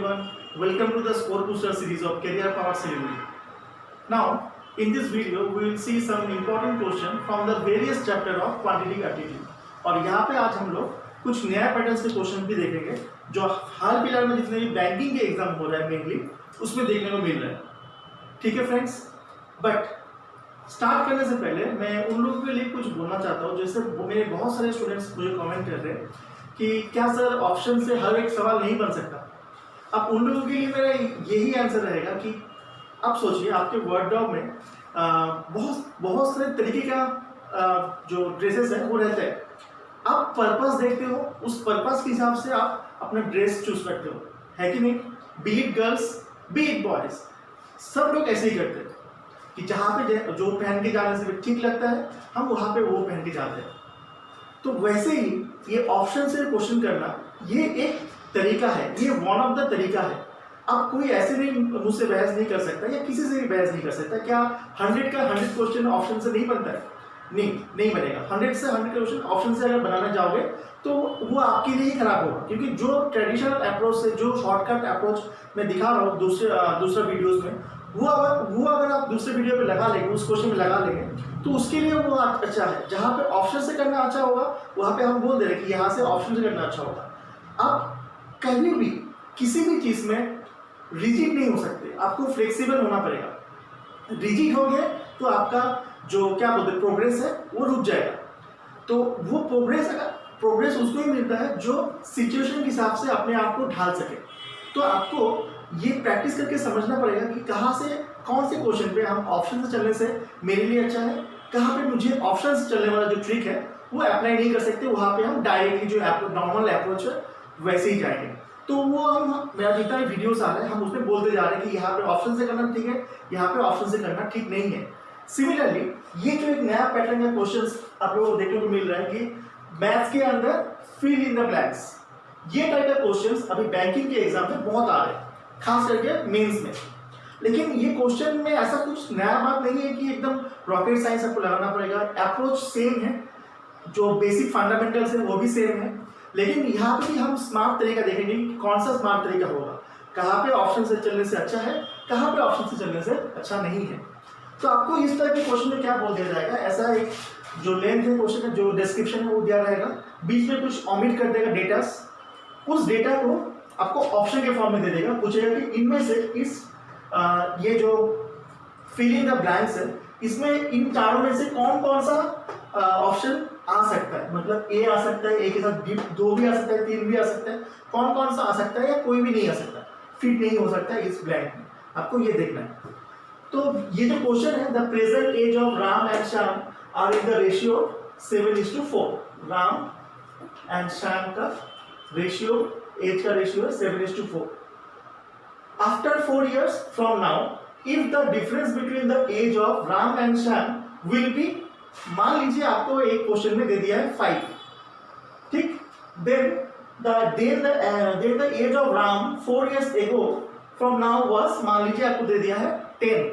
everyone. Welcome to the Score Booster series of Career Power Syllabus. Now, in this video, we will see some important question from the various chapter of Quantitative Aptitude. और यहाँ पे आज हम लोग कुछ नया patterns के question भी देखेंगे जो हाल फिलहाल में जितने भी बैंकिंग के एग्जाम हो रहा है मेनली उसमें देखने को मिल रहा है. ठीक है फ्रेंड्स, बट स्टार्ट करने से पहले मैं उन लोगों के लिए कुछ बोलना चाहता हूँ. जैसे मेरे बहुत सारे स्टूडेंट्स मुझे कमेंट कर रहे हैं कि क्या सर ऑप्शन से हर एक सवाल नहीं बन सकता. अब उन लोगों के लिए मेरा यही आंसर रहेगा कि आप सोचिए आपके वर्ड डॉग में बहुत सारे तरीके का जो ड्रेसेस है वो रहते हैं. आप पर्पस देखते हो, उस पर्पस के हिसाब से आप अपना ड्रेस चूज करते हो, है कि नहीं. B it girls be it boys, सब लोग ऐसे ही करते हैं कि जहाँ पे जो पहन के जाने से ठीक लगता है हम वहाँ पे वो पहन के जाते हैं. तो वैसे ही ये ऑप्शन से क्वेश्चन करना ये एक तरीका है, ये वन ऑफ द तरीका है. अब कोई ऐसे नहीं मुझसे बहस नहीं कर सकता या किसी से भी बहस नहीं कर सकता. क्या 100 का 100 क्वेश्चन ऑप्शन से नहीं बनता है? नहीं बनेगा. 100 से 100 क्वेश्चन ऑप्शन से अगर बनाना चाहोगे तो वो आपके लिए ही खराब होगा, क्योंकि जो ट्रेडिशनल अप्रोच से जो शॉर्टकट अप्रोच मैं दिखा रहा हूँ दूसरा वीडियोज में वो अगर आप दूसरे वीडियो पे लगा लेंगे, उस क्वेश्चन में लगा लेंगे तो उसके लिए वो अच्छा है. जहाँ पे ऑप्शन से करना अच्छा होगा वहाँ पे हम बोल दे रहे कि यहाँ से ऑप्शन से करना अच्छा होगा. आप कभी भी किसी भी चीज़ में रिजिड नहीं हो सकते, आपको फ्लेक्सिबल होना पड़ेगा. रिजिड हो गए तो आपका जो क्या बोलते हैं प्रोग्रेस है वो रुक जाएगा. तो वो प्रोग्रेस उसको ही मिलता है जो सिचुएशन के हिसाब से अपने आप को ढाल सके. तो आपको ये प्रैक्टिस करके समझना पड़ेगा कि कहाँ से कौन से क्वेश्चन पे हम ऑप्शन से चलने से मेरे लिए अच्छा है, कहाँ पे मुझे ऑप्शन से चलने वाला जो ट्रिक है वो अप्लाई नहीं कर सकते, वहाँ पे हम डायरेक्टली जो नॉर्मल अप्रोच है वैसे ही जाएंगे. तो वो हम मेरा जितना भी वीडियोस आ रहे हैं हम उसमें बोलते जा रहे हैं कि यहाँ पे ऑप्शन से करना ठीक है, यहाँ पे ऑप्शन से करना ठीक नहीं है. सिमिलरली ये जो एक नया पैटर्न का क्वेश्चंस आप लोगों को देखने को मिल रहा है कि मैथ्स के अंदर फिल इन द ब्लैंक्स, ये टाइप का क्वेश्चंस अभी बैंकिंग के एग्जाम में बहुत आ रहे हैं, खास करके मेंस में. लेकिन ये क्वेश्चन में ऐसा कुछ नया बात नहीं है कि एकदम रॉकेट साइंस आपको लगाना पड़ेगा. अप्रोच सेम है, जो बेसिक फंडामेंटल्स है वो भी सेम है. लेकिन यहाँ पे भी हम स्मार्ट तरीका देखेंगे कि कौन सा स्मार्ट तरीका होगा, कहाँ पे ऑप्शन से चलने से अच्छा है, कहाँ पे ऑप्शन से चलने से अच्छा नहीं है. तो आपको इस तरह के क्वेश्चन में क्या बोल दिया जाएगा, ऐसा एक जो लेंथ है क्वेश्चन का जो डिस्क्रिप्शन है वो दिया रहेगा, बीच में कुछ ऑमिट कर देगा डेटास, उस डेटा को आपको ऑप्शन के फॉर्म में दे देगा. पूछेगा कि इनमें से ये जो फिल इन द ब्लैंक्स है इसमें इन चारों में से कौन कौन सा ऑप्शन आ सकता है. मतलब ए आ सकता है, ए के साथ दो भी आ सकता है, 3 भी आ सकता है, कौन कौन सा आ सकता है या कोई भी नहीं आ सकता, फिट नहीं हो सकता है इस ब्लैंक में. आपको ये देखना है. तो ये जो क्वेश्चन है, the present age of Ram and Shyam are in the ratio 7:4. Ram and Shyam का रेशियो, एज का रेशियो है 7:4. After 4 years from now, if the difference between the age of Ram and Shyam will be, मान लीजिए आपको एक क्वेश्चन में दे दिया है 5, ठीक. then the age of Ram 4 years ago from now was, मान लीजिए आपको दे दिया है 10.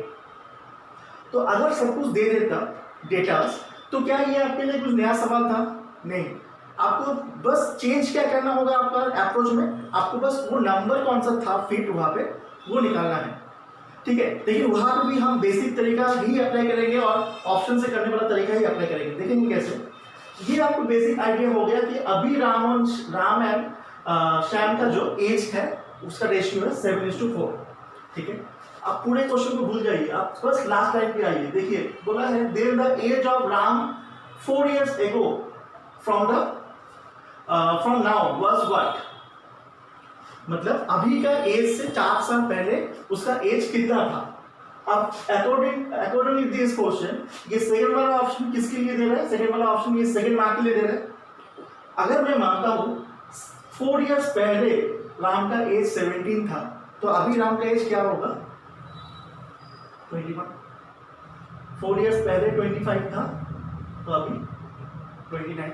तो अगर सब कुछ दे देता डेटास तो क्या ये आपके लिए कुछ नया सवाल था? नहीं. आपको बस चेंज क्या करना होगा आपका अप्रोच में, आपको बस वो नंबर कौन सा था फिट वहाँ पे वो निकालना है, ठीक है. लेकिन वहाँ पे भी हम बेसिक तरीका ही अप्लाई करेंगे और ऑप्शन से करने वाला तरीका ही अप्लाई करेंगे. देखेंगे कैसे. ये आपको बेसिक आइडिया हो गया कि अभी राम एंड श्याम का जो एज है उसका रेशियो है 7:4, ठीक है. आप पूरे क्वेश्चन को भूल जाइए, आप बस लास्ट लाइन पे आइए. देखिए बोला है then the age of Ram 4 years ago from now was what, मतलब अभी का एज से 4 साल पहले उसका एज कितना था. अब अकॉर्डिंग दिस क्वेश्चन ये सेकंड वाला ऑप्शन किसके लिए दे रहा है, सेकंड वाला ऑप्शन ये सेकंड मार्क के लिए दे रहा है. अगर मैं मानता हूँ 4 years पहले राम का एज 17 था तो अभी राम का एज क्या होगा 21. 4 years पहले 25 था तो अभी 29.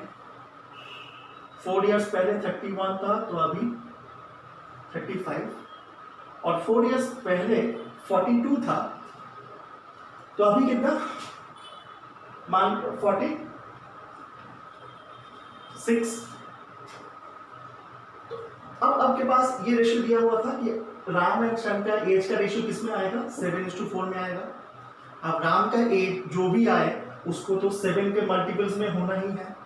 4 years पहले 31 था तो अभी 35. और 4 years पहले 42 था तो अभी कितना, मान 46. अब आपके पास ये रेशियो दिया हुआ था कि राम एंड श्याम का एज का रेशियो किस में आएगा, 7:4 में आएगा। अब राम का एज जो भी आए उसको तो 7 के मल्टीपल्स में होना ही है,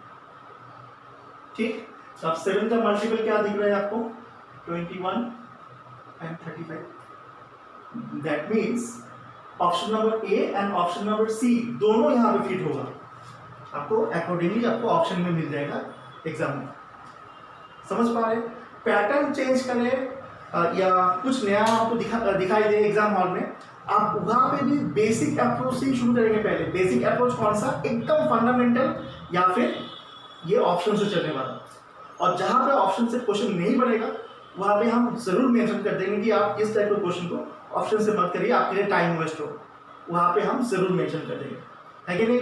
ठीक। तो अब 7 का मल्टीपल क्या दिख रहा है आपको, 21 and 35। That means option number A and option number C दोनों यहाँ पे फिट होगा। आपको अकॉर्डिंगली आपको ऑप्शन में मिल जाएगा एग्जाम में। समझ पा रहे, पैटर्न चेंज करें या कुछ नया आपको दिखाई दे एग्जाम हॉल में, आप वहाँ पे भी बेसिक अप्रोच से ही शुरू करेंगे। पहले बेसिक अप्रोच कौन सा, एकदम फंडामेंटल या फिर ये ऑप्शन से चलने वाला। और जहाँ पे ऑप्शन से क्वेश्चन नहीं बनेगा वहाँ पे हम जरूर मेंशन कर देंगे कि आप इस टाइप के क्वेश्चन को ऑप्शन से मत करिए, आपके लिए टाइम वेस्ट हो। वहाँ पे हम जरूर मेंशन कर देंगे, है कि नहीं।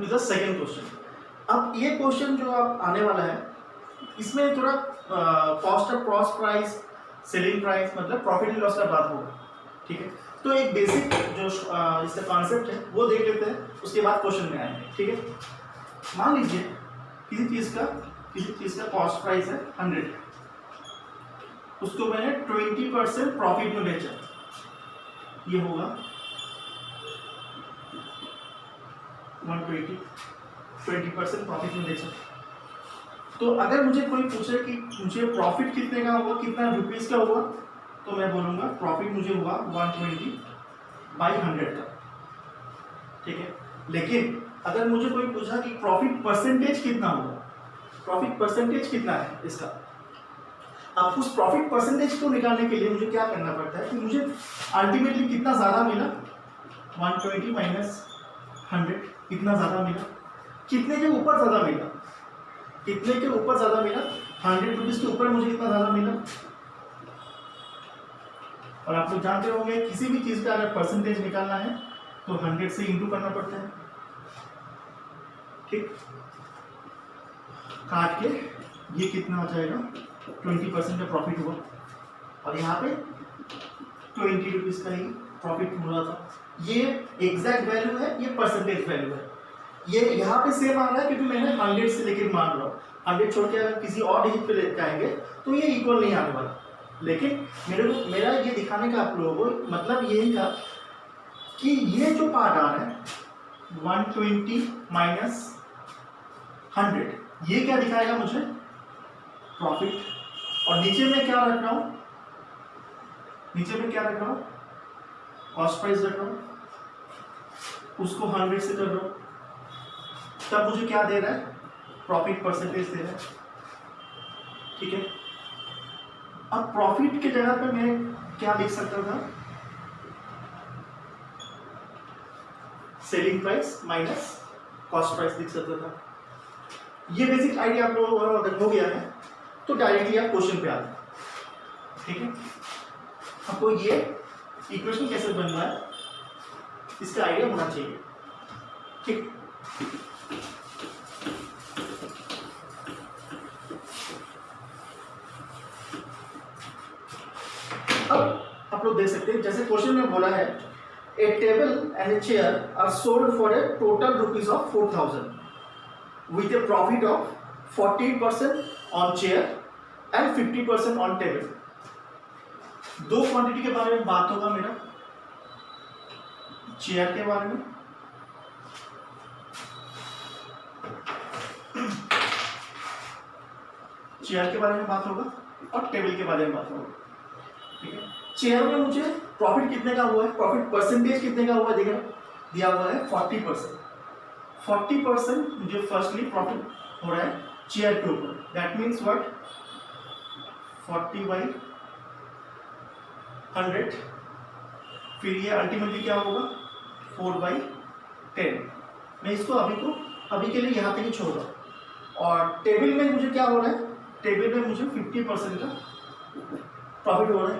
द सेकेंड क्वेश्चन, अब ये क्वेश्चन जो आप आने वाला है इसमें थोड़ा cost of cost price, selling price, मतलब प्रॉफिट एंड लॉस का बात होगा, ठीक है। तो एक बेसिक जो इसका कॉन्सेप्ट है वो देख लेते हैं, उसके बाद क्वेश्चन में आएंगे, ठीक है। मान लीजिए किसी चीज़ का कॉस्ट प्राइस है 100, उसको मैंने 20% प्रॉफिट में बेचा, ये होगा 120, 20% प्रॉफिट में बेचा। तो अगर मुझे कोई पूछे कि मुझे प्रॉफिट कितने का होगा, कितना रुपीस का होगा, तो मैं बोलूँगा प्रॉफिट मुझे हुआ 120/100 का, ठीक है। लेकिन अगर मुझे कोई पूछा कि प्रॉफिट परसेंटेज कितना होगा, प्रॉफिट परसेंटेज कितना है इसका, अब उस प्रॉफिट परसेंटेज को निकालने के लिए मुझे क्या करना पड़ता है कि मुझे अल्टीमेटली कितना ज़्यादा मिला, 120 माइनस 100 कितना ज़्यादा मिला, कितने के ऊपर ज़्यादा मिला, कितने के ऊपर ज़्यादा मिला, 100 रुपीज़ के ऊपर मुझे कितना ज़्यादा मिला। और आप लोग जानते होंगे किसी भी चीज़ का अगर परसेंटेज निकालना है तो 100 से इंटू करना पड़ता है, ठीक। काट के ये कितना हो जाएगा, 20% का प्रॉफिट हुआ, और यहाँ पे 20 रुपीज़ का ही प्रॉफिट हुआ था। ये एग्जैक्ट वैल्यू है, ये परसेंटेज वैल्यू है। ये यहाँ पे सेम आ रहा है क्योंकि मैंने 100 से लेकर मान रहा हूँ, 100 छोड़ के अगर किसी और डिजिट पे लेकर आएंगे तो ये इक्वल नहीं आने वाला। लेकिन मेरा ये दिखाने का आप लोगों को मतलब यही था कि ये जो पार्ट आ रहा है 120 माइनस 100, ये क्या दिखाएगा मुझे, प्रॉफिट। और नीचे में क्या रख रहा हूँ, नीचे में क्या रख रहा हूँ, कॉस्ट प्राइस रख रहा हूँ, उसको 100 से कर रहा हूँ, तब मुझे क्या दे रहा है, प्रॉफिट परसेंटेज दे रहा है, ठीक है। अब प्रॉफिट की जगह पे मैं क्या लिख सकता था, selling price minus cost price लिख सकता था। ये बेसिक आइडिया आप लोगों को अगर हो गया है तो डायरेक्टली आप क्वेश्चन पे आते हैं, ठीक है। आपको ये इक्वेशन कैसे बनना है इसका आइडिया होना चाहिए, ठीक। अब आप लोग देख सकते हैं जैसे क्वेश्चन में बोला है, a table and a chair are sold for a total rupees of 4000 with a profit of 40% on chair and 50% on table। दो क्वांटिटी के बारे में बात होगा मेरा, चेयर के बारे में चेयर के बारे में बात होगा और टेबल के बारे में बात होगा, ठीक है। चेयर में मुझे प्रॉफिट कितने का हुआ है, प्रॉफिट परसेंटेज कितने का हुआ है, देखिए दिया हुआ है 40%। 40% मुझे फर्स्टली प्रॉफिट हो रहा है चेयर के ऊपर, दैट मीन्स व्हाट, 40/100, फिर ये अल्टीमेटली क्या होगा 4/10। मैं इसको अभी के लिए यहाँ तक ही छोड़ रहा हूँ। और टेबल में मुझे क्या हो रहा है, टेबल में मुझे 50% का प्रॉफिट हो रहा है,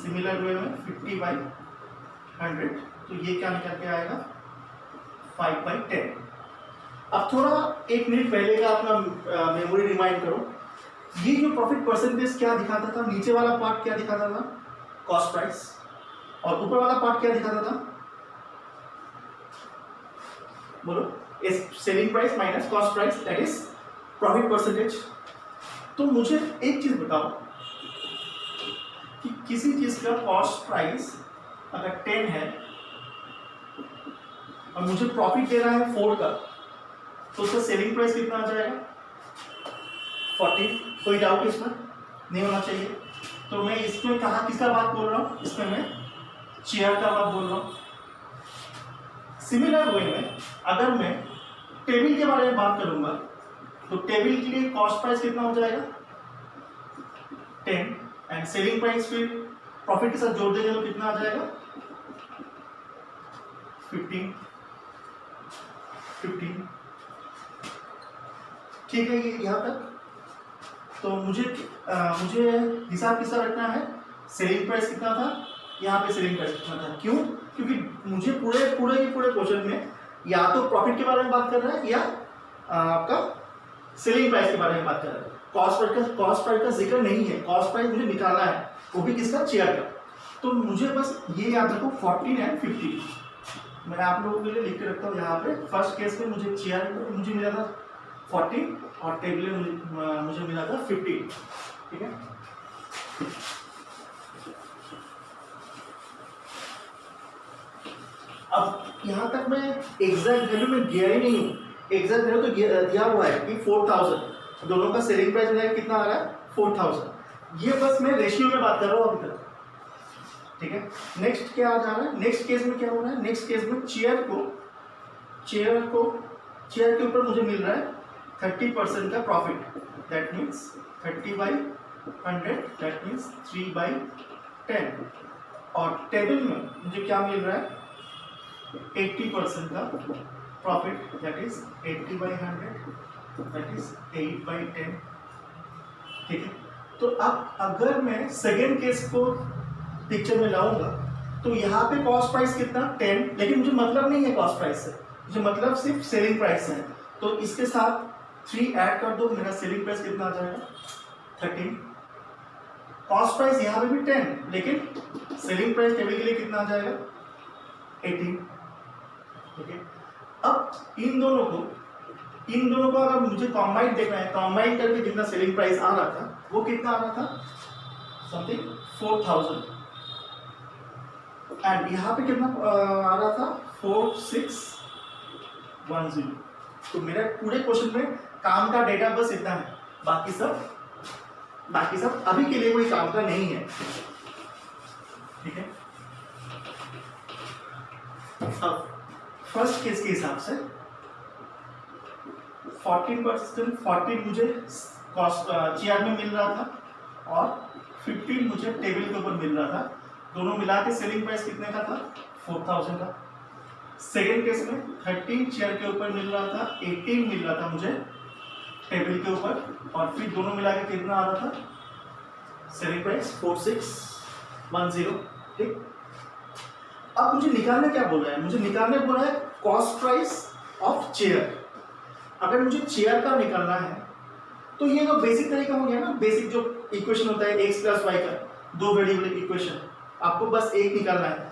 सिमिलर वे में 50/100, तो ये क्या निकल के आएगा 5/10। अब थोड़ा 1 मिनट पहले का अपना मेमोरी रिमाइंड करो, ये जो प्रॉफिट परसेंटेज क्या दिखाता था, नीचे वाला पार्ट क्या दिखाता था, कॉस्ट प्राइस, और ऊपर वाला पार्ट क्या दिखाता था, बोलो, selling price minus cost price, that is profit percentage. तो मुझे एक चीज बताओ कि किसी चीज का कॉस्ट प्राइस अगर 10 है और मुझे प्रॉफिट दे रहा है 4 का, तो उसका सेलिंग प्राइस कितना आ जाएगा? 40। कोई डाउट इसमें नहीं होना चाहिए। तो मैं इसमें कहा किसका बात बोल रहा हूँ? इसमें मैं चेयर का बात बोल रहा हूँ। सिमिलर वे में अगर मैं टेबल के बारे में बात करूंगा तो टेबल के लिए कॉस्ट प्राइस कितना हो जाएगा? 10 एंड सेलिंग प्राइस फिर प्रॉफिट के साथ जोड़ देंगे तो कितना आ जाएगा? 15। ठीक है, ये यहाँ तक। तो मुझे हिसाब किसका रखना है? सेलिंग प्राइस कितना था, यहाँ पे सेलिंग प्राइस कितना था। क्यों? क्योंकि मुझे पूरे क्वेश्चन में या तो प्रॉफिट के बारे में बात कर रहा है या आपका सेलिंग प्राइस के बारे में बात कर रहा है। कॉस्ट प्राइस का जिक्र नहीं है। कॉस्ट प्राइस मुझे निकालना है, वो भी किसका? चेयर का। तो मुझे बस ये याद रखो 14 एंड 15। मैं आप लोगों के लिए लिख के रखता हूँ यहाँ पे। फर्स्ट केस में मुझे चेयर मुझे मिला था 14 और टेबल में मुझे मिला था 15। ठीक है, अब यहाँ तक मैं एग्जैक्ट वैल्यू में गया ही नहीं हूँ। एग्जैक्ट वैल्यू तो दिया हुआ है कि 4000, दोनों का सेलिंग प्राइस मिला कितना आ रहा है? 4000। ये बस मैं रेशियो में बात कर रहा हूँ अभी तक। ठीक है, नेक्स्ट क्या आ जा रहा है? नेक्स्ट केस में क्या हो रहा है? नेक्स्ट केस में चेयर के ऊपर मुझे मिल रहा है 30% का profit. That means 30/100, that means 3/10। और टेबल में मुझे क्या मिल रहा है? 80% का profit, that is 80/100, that is 8/10। ठीक है, तो अब अगर मैं सेकेंड केस को पिक्चर में लाऊंगा तो यहाँ पे कॉस्ट प्राइस कितना? 10, लेकिन मुझे मतलब नहीं है कॉस्ट प्राइस से, मुझे मतलब सिर्फ सेलिंग प्राइस से है। तो इसके साथ 3 ऐड कर दो, मेरा सेलिंग प्राइस कितना आ जाएगा? 13। कॉस्ट प्राइस यहाँ पे भी 10, लेकिन सेलिंग प्राइस टेबल के लिए कितना आ जाएगा? 18। ठीक है, अब इन दोनों को अगर मुझे कॉम्बाइन देखना है, कॉम्बाइन करके जितना सेलिंग प्राइस आ रहा था वो कितना आ रहा था? समथिंग 4000। एंड यहाँ पे कितना आ रहा था? 4610। तो मेरा पूरे क्वेश्चन में काम का डेटा बस इतना है, बाकी सब अभी के लिए कोई काम का नहीं है। ठीक है, अब फर्स्ट केस के हिसाब से 14% मुझे कॉस्ट चेयर में मिल रहा था और 15 मुझे टेबल के ऊपर मिल रहा था। दोनों मिला के सेलिंग प्राइस कितने का था? 4000 का। सेकेंड केस में 13 चेयर के ऊपर मिल रहा था, 18 मिल रहा था मुझे टेबल के ऊपर, और फिर दोनों मिला के कितना आ रहा था? Selling price 4610। ठीक, अब मुझे निकालने क्या बोल रहा है? मुझे निकालने बोल रहा है कॉस्ट प्राइस ऑफ चेयर। अगर मुझे चेयर का निकालना है तो ये जो बेसिक तरीका हो गया ना, बेसिक जो इक्वेशन होता है x + y का, 2 वेरिएबल इक्वेशन, आपको बस एक निकालना है।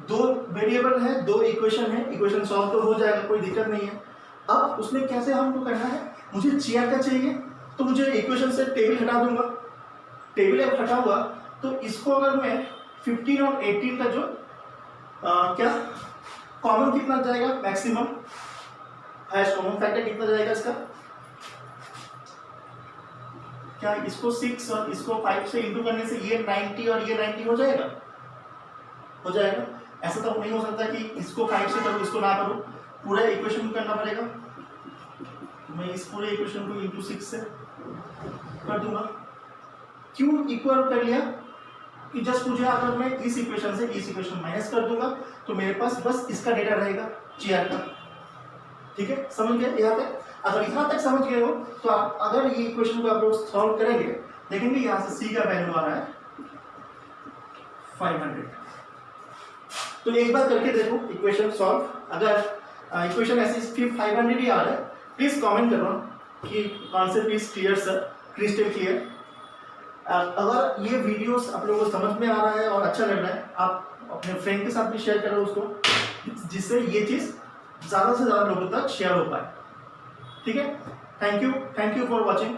2 वेरिएबल है, 2 इक्वेशन है, इक्वेशन सॉल्व तो हो जाएगा, कोई दिक्कत नहीं है। अब उसमें कैसे हमको करना है? मुझे चेयर का चाहिए तो मुझे इक्वेशन से टेबल हटा दूंगा। टेबल अब हटाऊंगा तो इसको अगर मैं 15 और 18 का जो क्या कॉमन कितना जाएगा? मैक्सिमम हाईएस्ट कॉमन फैक्टर कितना जाएगा इसका? क्या इसको 6 और इसको 5 से इंटू करने से ये 90 और ये 90 हो जाएगा? हो जाएगा। ऐसा तो नहीं हो सकता कि इसको 5 से करूँ इसको ना करूँ, पूरा इक्वेशन करना पड़ेगा। मैं इस पूरे इक्वेशन को इंटू 6 से कर दूंगा। क्यों इक्वल कर लिया? कि जस्ट मुझे अगर मैं इस इक्वेशन से इस इक्वेशन माइनस कर दूंगा तो मेरे पास बस इसका डेटा रहेगा चेयर का। ठीक है, समझ गए यहाँ तक? अगर यहाँ तक समझ गए हो तो आप अगर ये इक्वेशन को आप लोग सॉल्व करेंगे, देखेंगे यहाँ से c का वैल्यू आ रहा है 500। तो एक बार करके देखो इक्वेशन सॉल्व। अगर इक्वेशन ऐसे सिर्फ 500 ही आ रहा है, प्लीज कमेंट करो कि concept is clear sir, crystal clear. अगर ये वीडियोस आप लोगों को समझ में आ रहा है और अच्छा लग रहा है, आप अपने फ्रेंड के साथ भी शेयर करो उसको, जिससे ये चीज़ ज़्यादा से ज़्यादा लोगों तक शेयर हो पाए। ठीक है, थैंक यू फॉर वॉचिंग।